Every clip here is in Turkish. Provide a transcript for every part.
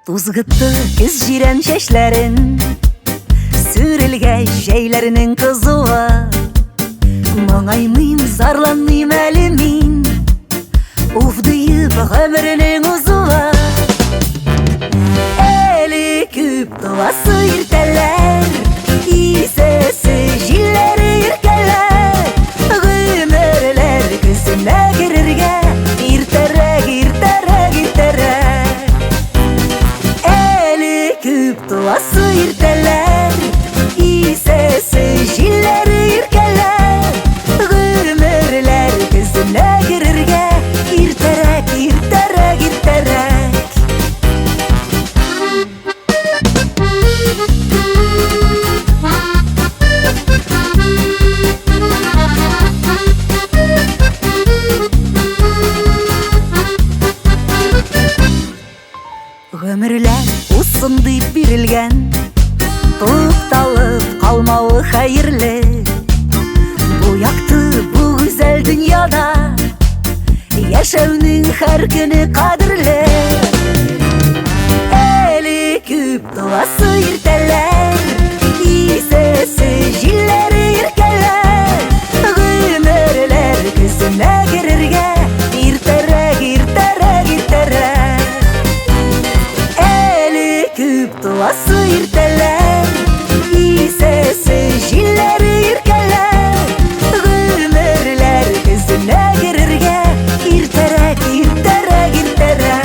Tuzgıttı kız jiren şeşlerin, sürülge şeylerinin kızıva. Mağaymayım, zarlanmayım elimin, uf deyip ömrünün uzuva. Eli küp duası irteler, isesi jilleri irkeler. Ömürler kızına girirge, irterek, irterek, irterek. Eli küp duası irteler, isesi jilleri irkeler. Ömürler kızına girirge, irterek, irterek, irterek. Ömürler usun deyip birilgen, to'xtalib kalmağı hayırlı. Bu yaktı bu güzel dünyada, yaşauning her günü kadirli. Eli küp duası irteler, isesi jilleri irkeler. Ömürler kızına girirge, irterek, irterek, irterek. Eli küp duası irteler, isesi jilleri irkeler. Ömürler kızına girirge, irterek, irterek, irterek.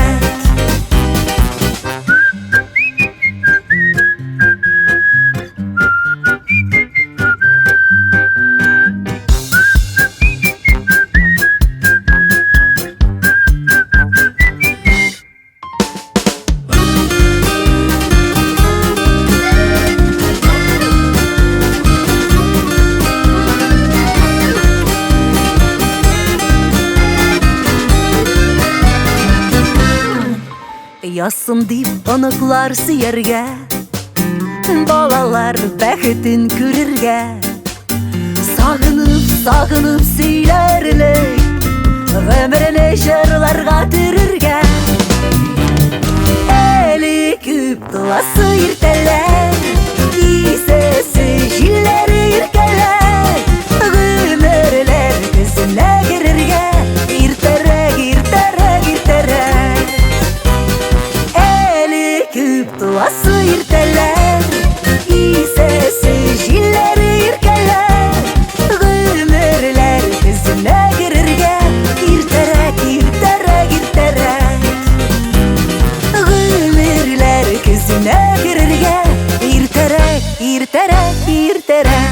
Yazsın deyip onuklar siyerge, balalar bəxtin күрерге. Sağınıp, sağınıp seylerlik, ömrüne jırlarga türürge. Eli küp duası irteler, isesi jilleri irkeler. Ömürler kızına girirge, irterek, irterek, irterek. Küp duası irteler, isesi jilleri irkeler. Ömürler kızına girirge, irterek, irterek, irterek. Ömürler kızına girirge, irterek, irterek, irterek.